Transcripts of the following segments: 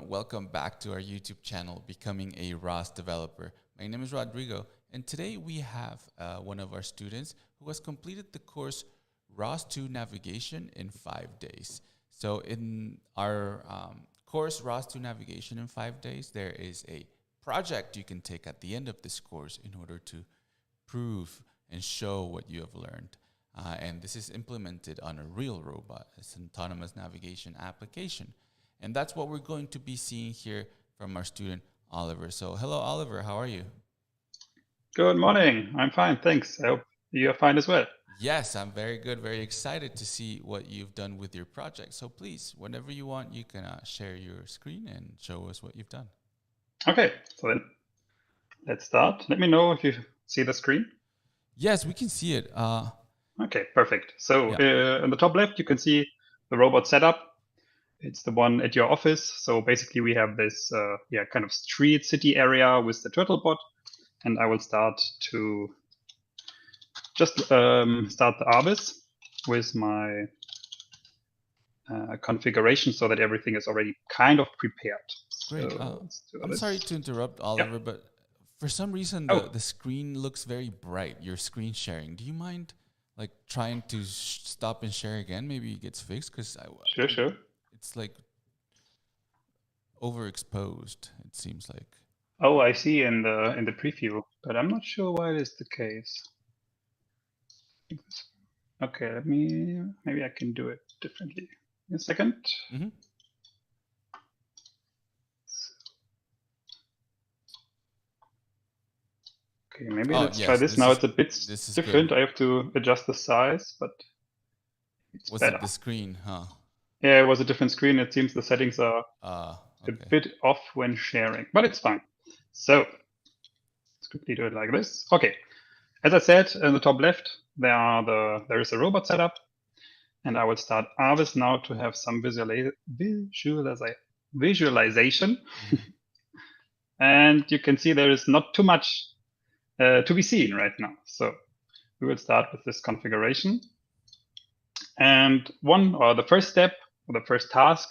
welcome back to our YouTube channel, Becoming a ROS Developer. My name is Rodrigo, and today we have one of our students who has completed the course ROS2 Navigation in 5 days. So in our course ROS2 Navigation in 5 days, there is a project you can take at the end of this course in order to prove and show what you have learned. And this is implemented on a real robot. It's an autonomous navigation application. And that's what we're going to be seeing here from our student, Oliver. So hello, Oliver. How are you? Good morning. I'm fine, thanks. I hope you are fine as well. Yes, I'm very good. Very excited to see what you've done with your project. So please, whenever you want, you can share your screen and show us what you've done. Okay, so then let's start. Let me know if you see the screen. Yes, we can see it. Okay, perfect. So on the top left, you can see the robot setup. It's the one at your office. So basically we have this kind of street city area with the Turtlebot. And I will start to just start the ROS with my configuration so that everything is already kind of prepared. Great. So I'm sorry to interrupt, Oliver, but for some reason the screen looks very bright. Your screen sharing. Do you mind like trying to stop and share again? Maybe it gets fixed because sure. It's like overexposed. It seems like. Oh, I see in the preview, but I'm not sure why it is the case. Okay, maybe I can do it differently. A second. Mm-hmm. Okay, maybe let's try this. Now it's a bit different. Good. I have to adjust the size, but it's Was better. it the screen, huh? Yeah, it was a different screen. It seems the settings are a bit off when sharing, but it's fine. So let's quickly do it like this. Okay, as I said, in the top left, there is a robot setup, and I will start ROS now to have some visualization. And you can see there is not too much to be seen right now. So we will start with this configuration. And the first step, or the first task,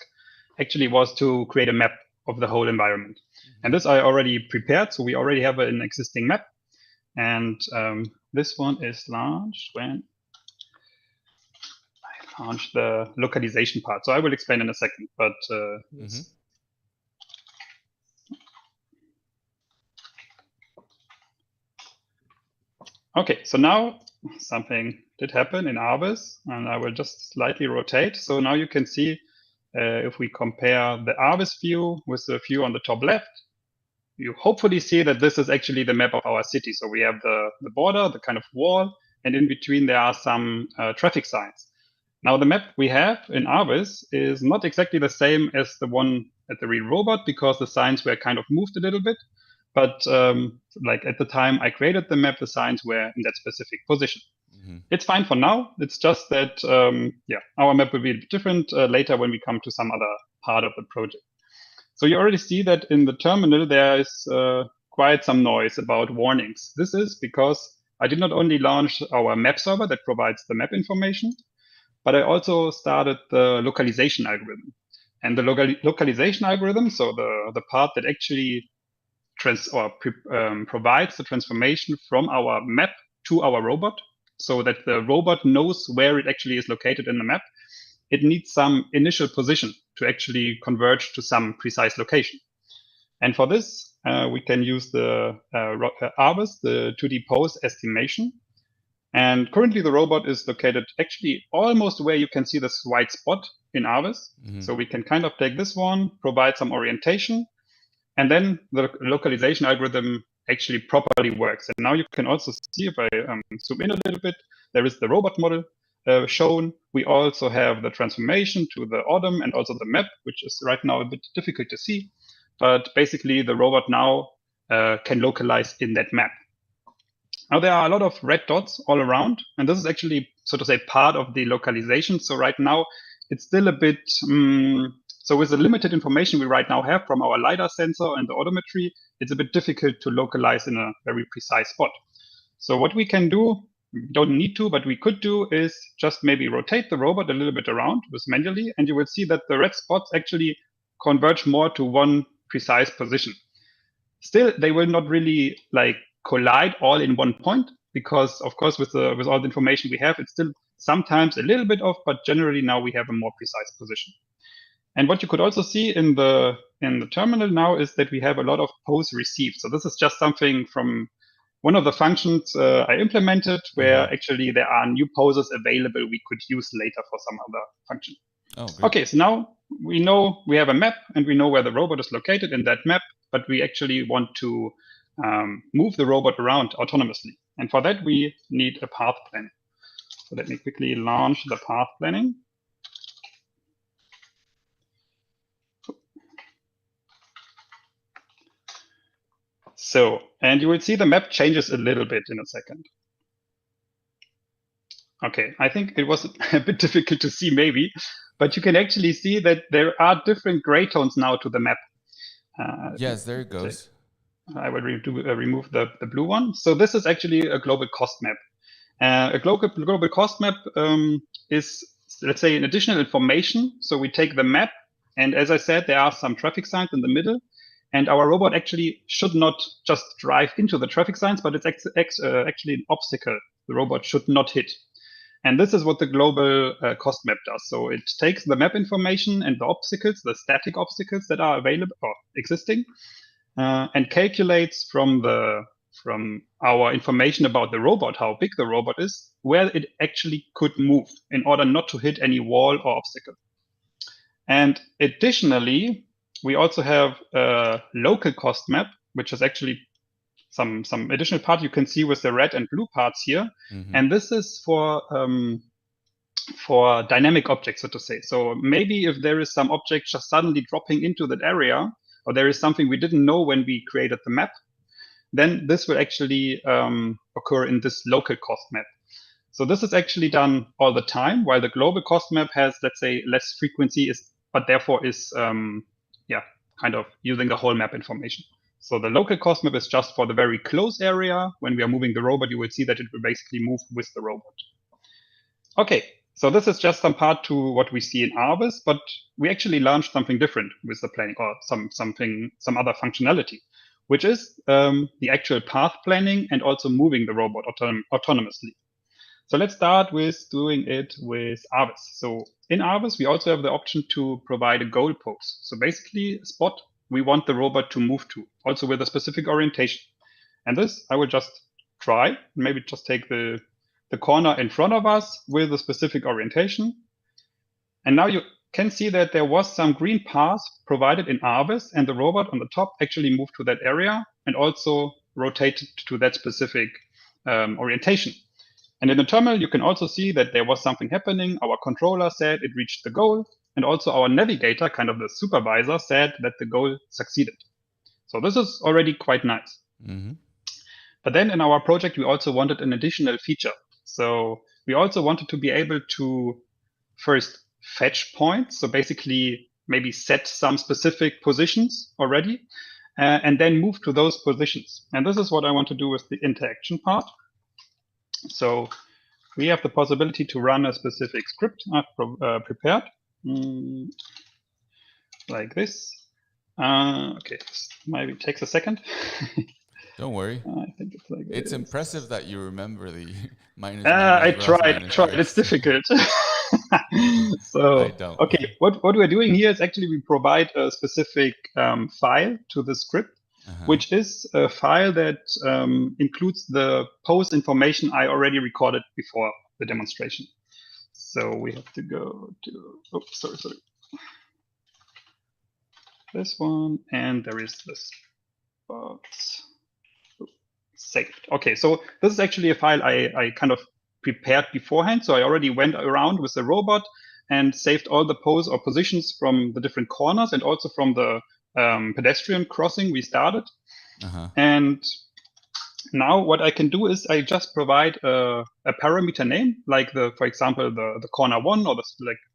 actually was to create a map of the whole environment. And this I already prepared, so we already have an existing map. And this one is launched when I launched the localization part. So I will explain in a second, but okay, so now something did happen in ROS, and I will just slightly rotate. So now you can see if we compare the ROS view with the view on the top left, you hopefully see that this is actually the map of our city. So we have the border, the kind of wall, and in between there are some traffic signs. Now the map we have in ROS is not exactly the same as the one at the real robot because the signs were kind of moved a little bit. But like at the time I created the map, the signs were in that specific position. It's fine for now. It's just that, our map will be a bit different later when we come to some other part of the project. So you already see that in the terminal, there is quite some noise about warnings. This is because I did not only launch our map server that provides the map information, but I also started the localization algorithm. And the localization algorithm, so the part that actually provides the transformation from our map to our robot, so that the robot knows where it actually is located in the map, it needs some initial position to actually converge to some precise location. And for this, we can use the ROS, the 2D pose estimation. And currently the robot is located actually almost where you can see this white spot in ROS. So we can kind of take this one, provide some orientation, and then the localization algorithm actually properly works. And now you can also see, if I zoom in a little bit, there is the robot model shown. We also have the transformation to the autumn and also the map, which is right now a bit difficult to see. But basically, the robot now can localize in that map. Now, there are a lot of red dots all around, and this is actually, so to say, part of the localization. So right now, it's still a bit... So with the limited information we right now have from our LiDAR sensor and the odometry, it's a bit difficult to localize in a very precise spot. So what we can do, we don't need to, but we could do is just maybe rotate the robot a little bit around with manually, and you will see that the red spots actually converge more to one precise position. Still, they will not really like collide all in one point, because of course with all the information we have, it's still sometimes a little bit off, but generally now we have a more precise position. And what you could also see in the terminal now is that we have a lot of pose received. So this is just something from one of the functions I implemented, where actually there are new poses available we could use later for some other function. Oh, great. Okay, so now we know we have a map and we know where the robot is located in that map, but we actually want to move the robot around autonomously. And for that, we need a path planning. So let me quickly launch the path planning. So, and you will see the map changes a little bit in a second. Okay, I think it was a bit difficult to see maybe, but you can actually see that there are different gray tones now to the map. Yes, there it goes. I will remove the blue one. So this is actually a global cost map. A global cost map is, let's say, an additional information. So we take the map, and as I said, there are some traffic signs in the middle, and our robot actually should not just drive into the traffic signs, but it's actually an obstacle the robot should not hit. And this is what the global cost map does. So it takes the map information and the obstacles, the static obstacles that are available or existing, and calculates from our information about the robot, how big the robot is, where it actually could move in order not to hit any wall or obstacle. And additionally, we also have a local cost map, which is actually some additional part you can see with the red and blue parts here. And this is for dynamic objects, so to say. So maybe if there is some object just suddenly dropping into that area, or there is something we didn't know when we created the map, then this will actually occur in this local cost map. So this is actually done all the time, while the global cost map has, let's say, less frequency, but therefore is kind of using the whole map information. So the local cost map is just for the very close area. When we are moving the robot, you will see that it will basically move with the robot. Okay, so this is just some part to what we see in ROS, but we actually launched something different with the planning, or some other functionality, which is the actual path planning and also moving the robot autonomously. So let's start with doing it with ROS. So in ROS, we also have the option to provide a goal pose. So basically a spot we want the robot to move to, also with a specific orientation. And this I will just try, maybe just take the corner in front of us with a specific orientation. And now you can see that there was some green path provided in ROS, and the robot on the top actually moved to that area and also rotated to that specific orientation. And in the terminal, you can also see that there was something happening. Our controller said it reached the goal, and also our navigator, kind of the supervisor, said that the goal succeeded. So this is already quite nice. But then in our project, we also wanted an additional feature. So we also wanted to be able to first fetch points. So basically maybe set some specific positions already, and then move to those positions. And this is what I want to do with the interaction part. So we have the possibility to run a specific script I've prepared, like this. Okay, this maybe takes a second. Don't worry. I think it's like it's impressive that you remember the minus. I tried. It's difficult. So I don't. Okay, what we're doing here is actually we provide a specific file to the script, which is a file that includes the pose information I already recorded before the demonstration. So we have to go to, sorry. This one, and there is this box. Saved. Okay, so this is actually a file I kind of prepared beforehand. So I already went around with the robot and saved all the pose or positions from the different corners and also from the pedestrian crossing we started. And now what I can do is I just provide a parameter name, like for example, the corner 1 or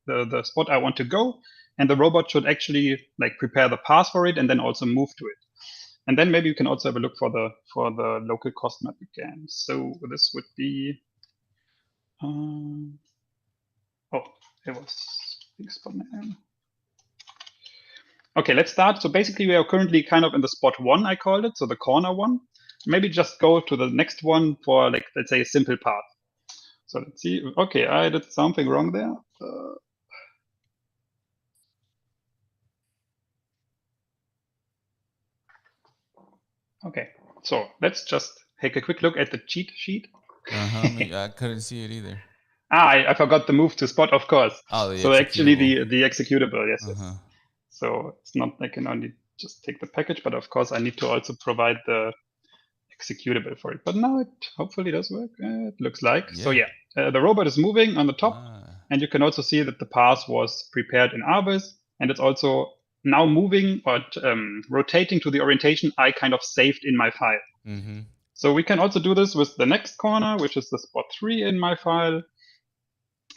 the spot I want to go, and the robot should actually like prepare the path for it and then also move to it. And then maybe you can also have a look for the local cost map again. So this would be it was big spot name. Okay, let's start. So basically we are currently kind of in the spot 1, I called it, so the corner one. Maybe just go to the next one for, like, let's say a simple path. So let's see. Okay, I did something wrong there. Okay, so let's just take a quick look at the cheat sheet. I couldn't see it either. I forgot the move to spot, of course. Oh, the So actually executable. the executable, yes. Uh-huh. So it's not, I can only just take the package, but of course I need to also provide the executable for it. But now it hopefully does work. It looks like. Yeah. So yeah, the robot is moving on the top, Ah. and you can also see that the path was prepared in ROS, and it's also now moving or rotating to the orientation I kind of saved in my file. Mm-hmm. So we can also do this with the next corner, which is the spot 3 in my file.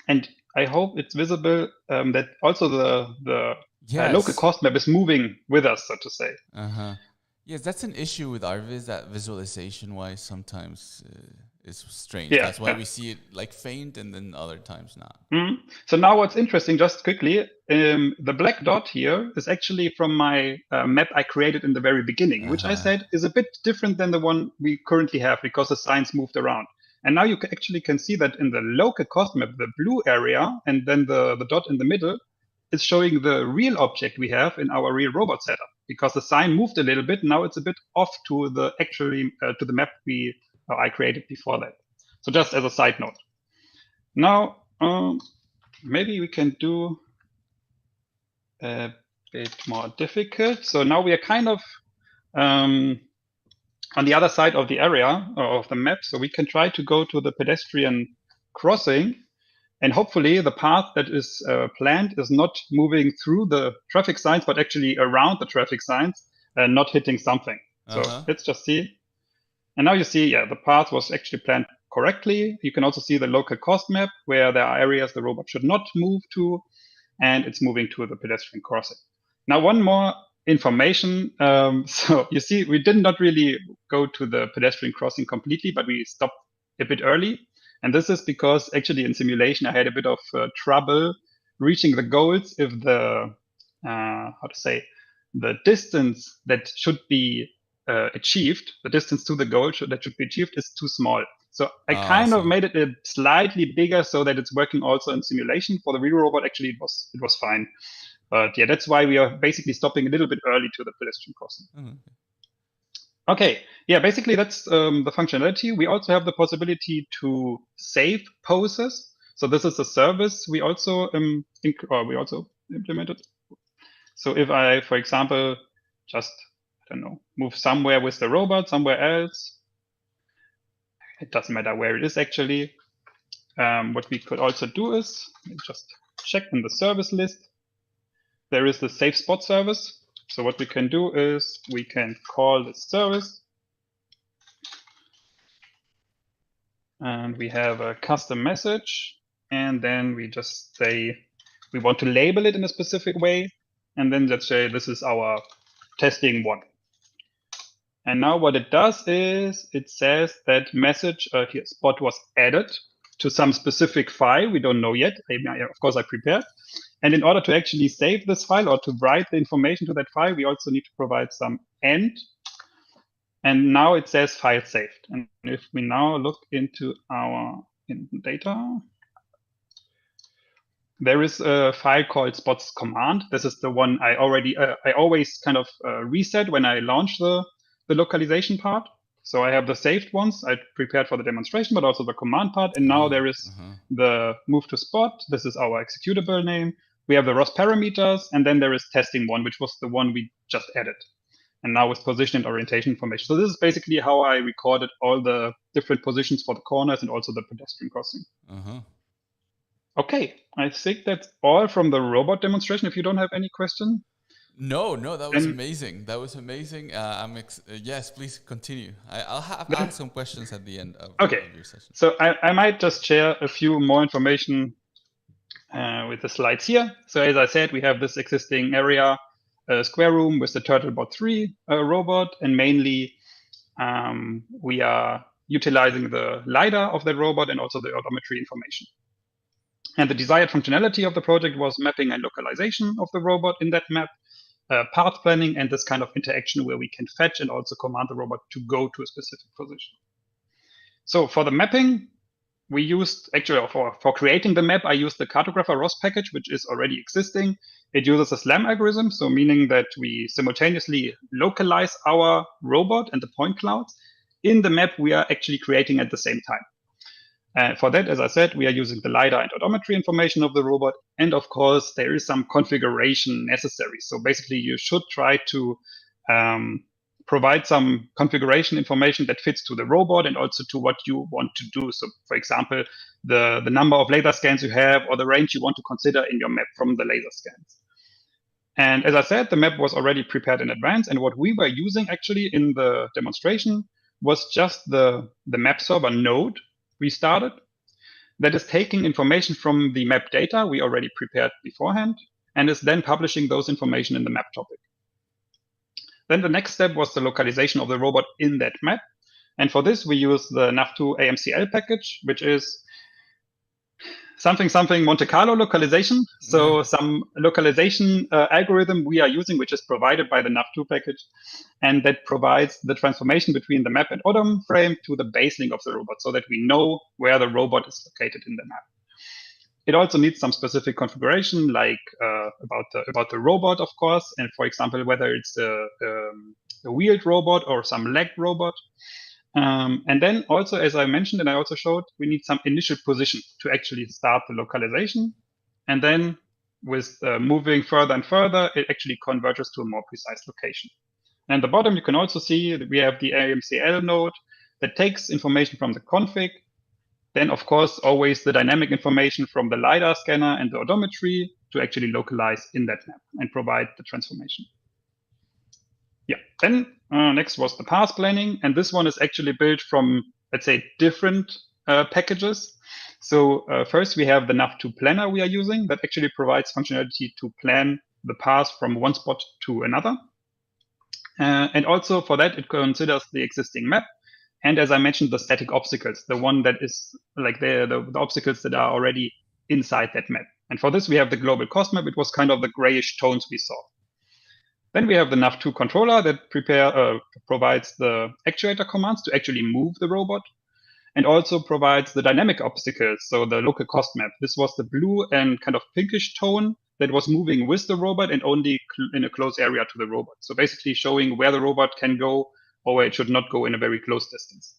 And I hope it's visible that also the local Yes. cost map is moving with us, so to say. Uh-huh. Yes, that's an issue with RViz, that visualization-wise sometimes is strange. Yeah, That's why yeah. we see it like faint and then other times not. Mhm. So now what's interesting, just quickly, the black dot here is actually from my map I created in the very beginning, which I said is a bit different than the one we currently have because the signs moved around. And now you actually can see that in the local cost map, the blue area, and then the dot in the middle is showing the real object we have in our real robot setup because the sign moved a little bit. Now it's a bit off to the actually to the map I created before that. So just as a side note. Now, maybe we can do a bit more difficult. So now we are kind of on the other side of the area or of the map. So we can try to go to the pedestrian crossing. And hopefully the path that is planned is not moving through the traffic signs, but actually around the traffic signs and not hitting something. So let's just see. And now you see, yeah, the path was actually planned correctly. You can also see the local cost map where there are areas the robot should not move to, and it's moving to the pedestrian crossing. Now, one more information. So you see, we did not really go to the pedestrian crossing completely, but we stopped a bit early. And this is because actually in simulation, I had a bit of trouble reaching the goals if the, how to say, the distance that should be achieved, the distance to the goal that should be achieved is too small. So I kind of made it a slightly bigger so that it's working also in simulation. For the real robot, actually, it was fine. But yeah, that's why we are basically stopping a little bit early to the pedestrian crossing. Mm-hmm. Okay, yeah, basically that's the functionality. We also have the possibility to save poses. So this is a service we also implemented. So if I, for example, just, I don't know, move somewhere with the robot, somewhere else, it doesn't matter where it is actually. What we could also do is just check in the service list. There is the save spot service. So what we can do is we can call this service. And we have a custom message. And then we just say we want to label it in a specific way. And then let's say this is our testing one. And now what it does is it says that message here spot was added to some specific file. We don't know yet. Of course, I prepared. And in order to actually save this file or to write the information to that file, we also need to provide some end. And now it says file saved. And if we now look into our data, there is a file called spots command. This is the one I always kind of reset when I launch the localization part. So I have the saved ones I prepared for the demonstration, but also the command part. And now there is the move to spot. This is our executable name. We have the ROS parameters, and then there is testing one, which was the one we just added. And now with position and orientation information. So this is basically how I recorded all the different positions for the corners and also the pedestrian crossing. Okay, I think that's all from the robot demonstration. If you don't have any question. No, that was amazing. That was amazing. Yes, please continue. I'll have some questions at the end of your session. So I might just share a few more information with the slides here. So as I said, we have this existing area, square room with the Turtlebot 3 robot, and mainly we are utilizing the LiDAR of that robot and also the odometry information. And the desired functionality of the project was mapping and localization of the robot in that map. path planning and this kind of interaction where we can fetch and also command the robot to go to a specific position. So for the mapping, we used actually for creating the map, I used the cartographer ROS package, which is already existing. It uses a SLAM algorithm, so meaning that we simultaneously localize our robot and the point clouds in the map we are actually creating at the same time. For that, as I said, we are using the LiDAR and odometry information of the robot. And of course, there is some configuration necessary. So basically, you should try to provide some configuration information that fits to the robot and also to what you want to do. So for example, the number of laser scans you have or the range you want to consider in your map from the laser scans. And as I said, the map was already prepared in advance. And what we were using actually in the demonstration was just the map server node we started that is taking information from the map data we already prepared beforehand and is then publishing those information in the map topic. Then the next step was the localization of the robot in that map. And for this, we use the nav2 AMCL package, which is something Monte Carlo localization. So some localization algorithm we are using, which is provided by the nav2 package. And that provides the transformation between the map and odom frame to the base link of the robot so that we know where the robot is located in the map. It also needs some specific configuration, like about the robot, of course, and for example, whether it's a wheeled robot or some legged robot. And then also, as I mentioned and I also showed, we need some initial position to actually start the localization. And then with moving further and further, it actually converges to a more precise location. And at the bottom, you can also see that we have the AMCL node that takes information from the config. Then, of course, always the dynamic information from the LiDAR scanner and the odometry to actually localize in that map and provide the transformation. Yeah, then next was the path planning. And this one is actually built from, let's say, different packages. So first, we have the nav2 planner we are using that actually provides functionality to plan the path from one spot to another. And also for that, it considers the existing map. And as I mentioned, the static obstacles, the one that is like the obstacles that are already inside that map. And for this, we have the global cost map. It was kind of the grayish tones we saw. Then we have the nav2 controller that provides the actuator commands to actually move the robot and also provides the dynamic obstacles, so the local cost map. This was the blue and kind of pinkish tone that was moving with the robot and only in a close area to the robot. So basically showing where the robot can go or where it should not go in a very close distance.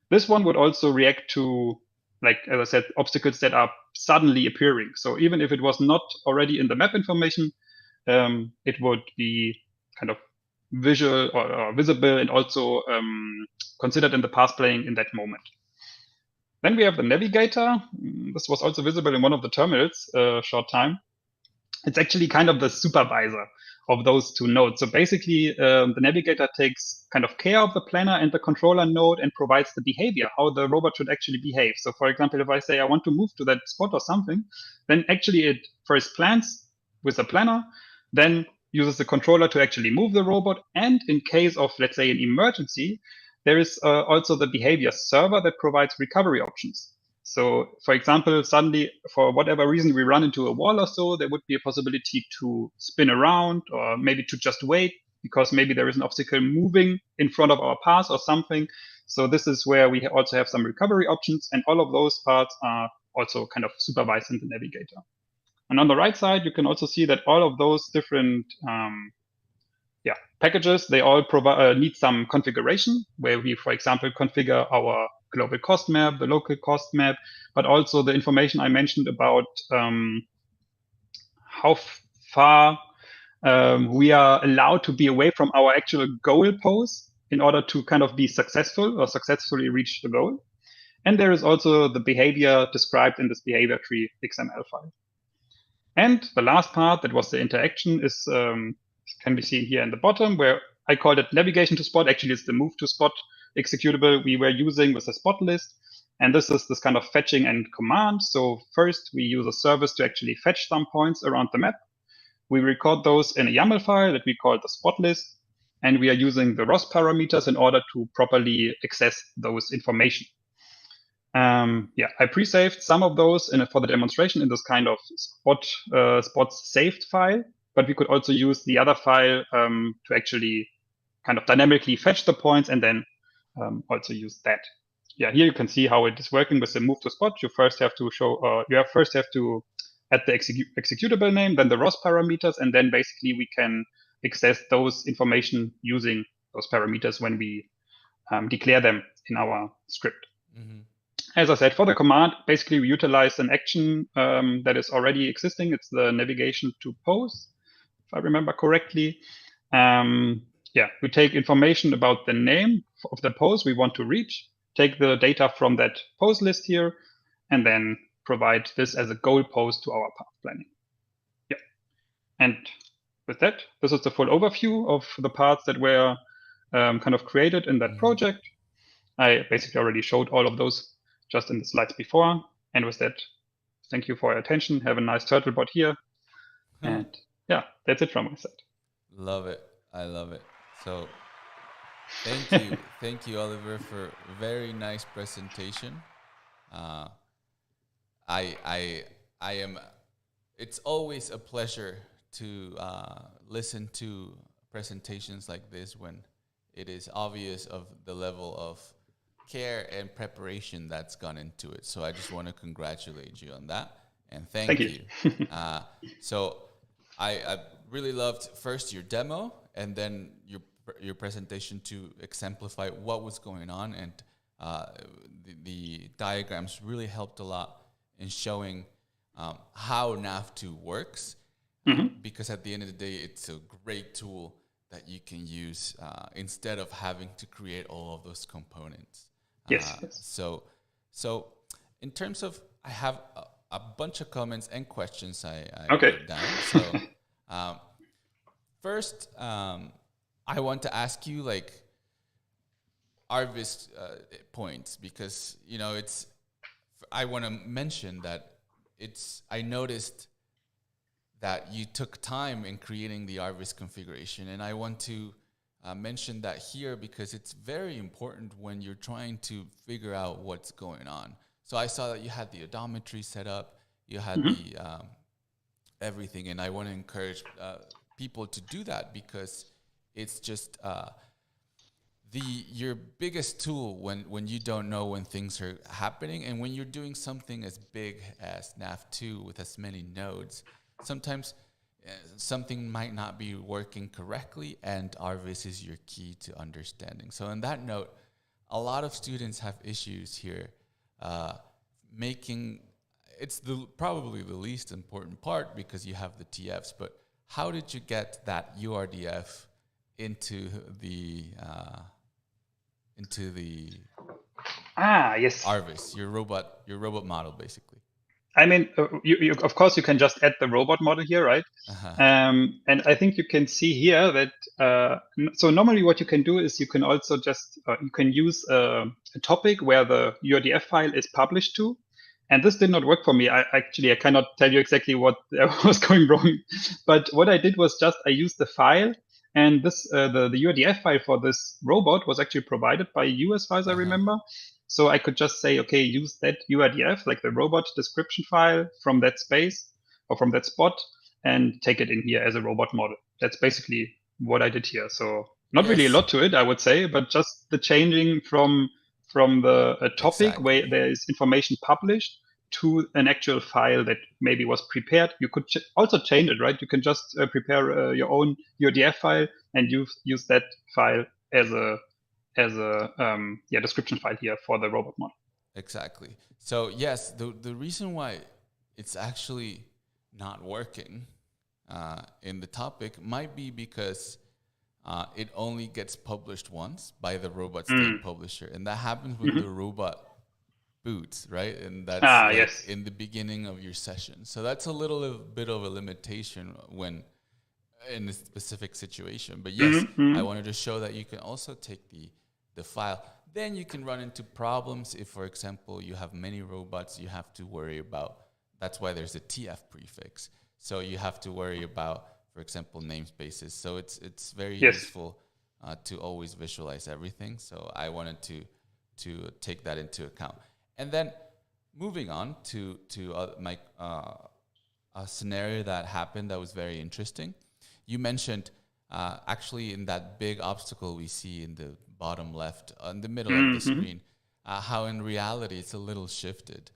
This one would also react to, like, as I said, obstacles that are suddenly appearing. So even if it was not already in the map information, it would be kind of visual or visible and also considered in the path planning in that moment. Then we have the navigator. This was also visible in one of the terminals short time. It's actually kind of the supervisor of those two nodes. So basically, the navigator takes kind of care of the planner and the controller node and provides the behavior, how the robot should actually behave. So for example, if I say I want to move to that spot or something, then actually it first plans with the planner, then uses the controller to actually move the robot. And in case of, let's say, an emergency, there is also the behavior server that provides recovery options. So for example, suddenly, for whatever reason, we run into a wall or so, there would be a possibility to spin around or maybe to just wait because maybe there is an obstacle moving in front of our path or something. So this is where we also have some recovery options, and all of those parts are also kind of supervised in the navigator. And on the right side, you can also see that all of those different packages, they all need some configuration where we, for example, configure our global cost map, the local cost map, but also the information I mentioned about how far we are allowed to be away from our actual goal pose in order to kind of be successful or successfully reach the goal. And there is also the behavior described in this behavior tree XML file. And the last part, that was the interaction, is can be seen here in the bottom, where I called it navigation to spot. Actually, it's the move to spot executable we were using with a spot list. And this is this kind of fetching and command. So first, we use a service to actually fetch some points around the map. We record those in a YAML file that we call the spot list. And we are using the ROS parameters in order to properly access those information. I pre-saved some of those for the demonstration in this kind of spots saved file. but we could also use the other file to actually kind of dynamically fetch the points and then also use that. Yeah, here you can see how it is working with the move to spot. You first have to add the executable name, then the ROS parameters, and then basically we can access those information using those parameters when we declare them in our script. Mm-hmm. As I said, for the command, basically we utilize an action that is already existing. It's the navigation to pose, if I remember correctly. We take information about the name of the pose we want to reach, take the data from that pose list here, and then provide this as a goal pose to our path planning. Yeah. And with that, this is the full overview of the parts that were kind of created in that Mm-hmm. project. I basically already showed all of those just in the slides before. And with that, thank you for your attention. Have a nice Turtlebot here. And yeah, that's it from my side. Love it. I love it. So thank you. Thank you, Oliver, for a very nice presentation. I am, it's always a pleasure to listen to presentations like this when it is obvious of the level of care and preparation that's gone into it. So I just want to congratulate you on that and thank you. So I really loved first your demo and then your presentation to exemplify what was going on, and the diagrams really helped a lot in showing how nav2 works, because at the end of the day, it's a great tool that you can use instead of having to create all of those components. Yes. So in terms of, I have a bunch of comments and questions I wrote down. So first, I want to ask you like RVIS points, because I want to mention that I noticed that you took time in creating the RVIS configuration, and I want to mention that here because it's very important when you're trying to figure out what's going on. So I saw that you had the odometry set up, you had the everything, and I want to encourage people to do that because it's just your biggest tool when you don't know when things are happening, and when you're doing something as big as nav2 with as many nodes, sometimes something might not be working correctly, and RVIS is your key to understanding. So on that note, a lot of students have issues here it's probably the least important part because you have the TFs, but how did you get that URDF into the RVIS, your robot model, basically? I mean, you of course you can just add the robot model here, right? And I think you can see here that so normally what you can do is you can also just you can use a topic where the URDF file is published to. And this did not work for me. I cannot tell you exactly what was going wrong. But what I did was just I used the file, and this the URDF file for this robot was actually provided by you, as far as I remember. So I could just say, okay, use that URDF, like the robot description file from that space or from that spot, and take it in here as a robot model. That's basically what I did here. So not really a lot to it, I would say, but just the changing from the topic where there is information published to an actual file that maybe was prepared. You could also change it, right? You can just prepare your own URDF file and use that file as a description file here for the robot model. Exactly. So yes, the reason why it's actually not working in the topic might be because it only gets published once by the robot state publisher, and that happens when the robot boots, right? And that's in the beginning of your session. So that's a little bit of a limitation when in a specific situation. But yes, I wanted to show that you can also take the file. Then you can run into problems if, for example, you have many robots you have to worry about. That's why there's a TF prefix. So you have to worry about, for example, namespaces. So it's very useful to always visualize everything. So I wanted to take that into account. And then moving on to my a scenario that happened that was very interesting. You mentioned actually in that big obstacle we see in the bottom left, in the middle of the screen, how in reality it's a little shifted.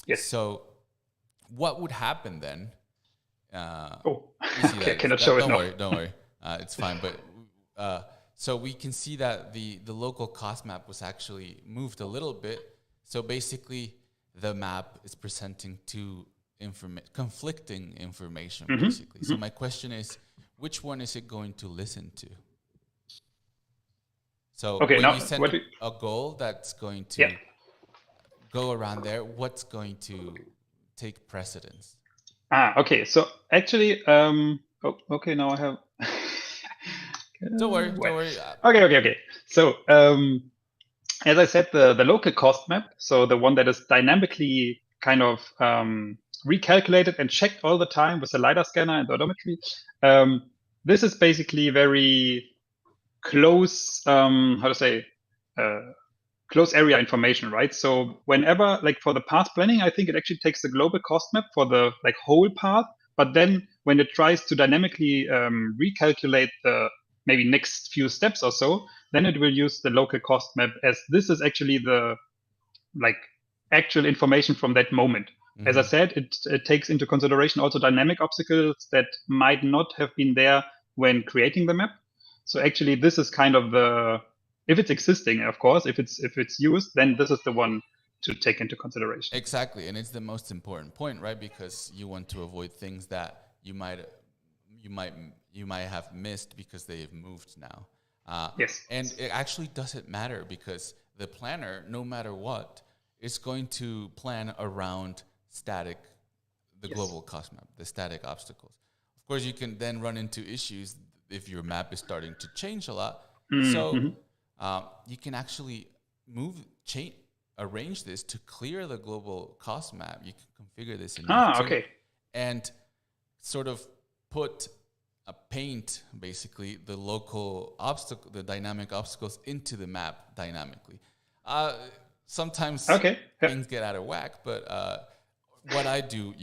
Yes. So what would happen then? You see I cannot show it now. Don't worry. It's fine. But so we can see that the local cost map was actually moved a little bit. So basically, the map is presenting two conflicting information, basically. So my question is, which one is it going to listen to? So when you set a goal that's going to go around there, what's going to take precedence? Okay. So actually, okay, now I have. Don't worry. Okay. So as I said, the local cost map, so the one that is dynamically kind of recalculated and checked all the time with the LiDAR scanner and the odometry. This is basically very close, close area information, right? So whenever, like for the path planning, I think it actually takes the global cost map for the like whole path. But then when it tries to dynamically recalculate the maybe next few steps or so, then it will use the local cost map, as this is actually the like actual information from that moment. As I said, it takes into consideration also dynamic obstacles that might not have been there when creating the map. So actually, this is kind of the, if it's existing, of course, if it's used, then this is the one to take into consideration. Exactly, and it's the most important point, right? Because you want to avoid things that you might have missed because they have moved now. Yes. And it actually doesn't matter, because the planner, no matter what, is going to plan around the global cost map, the static obstacles. Of course, you can then run into issues if your map is starting to change a lot. So you can actually arrange this to clear the global cost map. You can configure this in and sort of paint basically the local obstacle, the dynamic obstacles into the map dynamically. Sometimes things get out of whack, but what I do,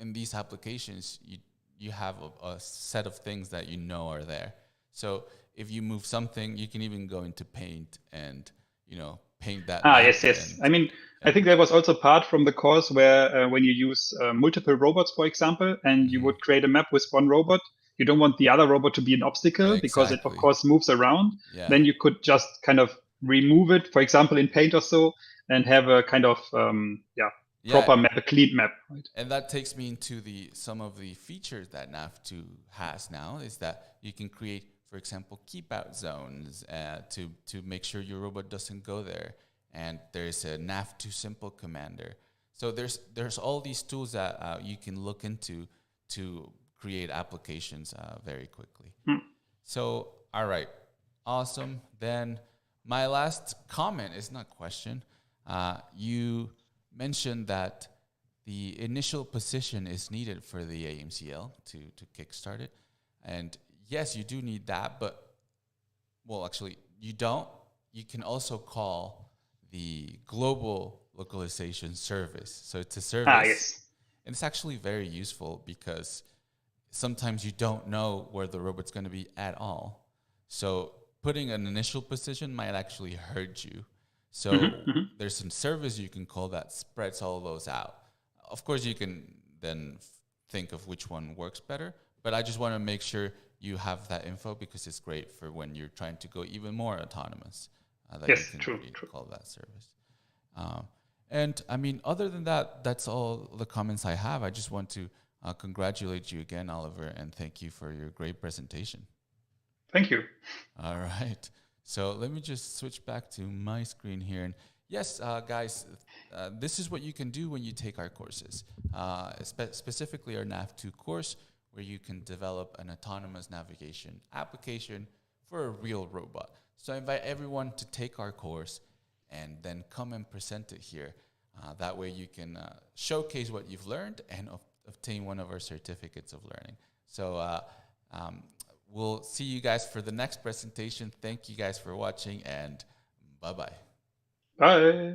in these applications, you have a set of things that you know are there. So if you move something, you can even go into Paint and paint that. Yes. I mean, I think that was also part from the course where when you use multiple robots, for example, and you would create a map with one robot, you don't want the other robot to be an obstacle because it, of course, moves around. Yeah. Then you could just kind of remove it, for example, in Paint or so, and have a kind of proper map, a clean map. Right? And that takes me into some of the features that nav2 has now, is that you can create, for example, keep out zones to make sure your robot doesn't go there. And there's a nav2 simple commander. So there's all these tools that you can look into to create applications very quickly. So, all right, awesome. Then my last comment is not question. You mentioned that the initial position is needed for the AMCL to kickstart it. And yes, you do need that, but, well, actually, you don't. You can also call the global localization service. So it's a service. And it's actually very useful because sometimes you don't know where the robot's going to be at all. So putting an initial position might actually hurt you. So there's some service you can call that spreads all those out. Of course, you can then think of which one works better, but I just want to make sure you have that info because it's great for when you're trying to go even more autonomous. You can call that service. And I mean, other than that, that's all the comments I have. I just want to congratulate you again, Oliver, and thank you for your great presentation. Thank you. All right. So let me just switch back to my screen here. And yes, guys, this is what you can do when you take our courses, specifically our nav2 course, where you can develop an autonomous navigation application for a real robot. So I invite everyone to take our course and then come and present it here. That way you can showcase what you've learned and obtain one of our certificates of learning. So we'll see you guys for the next presentation. Thank you guys for watching, and bye-bye. Bye.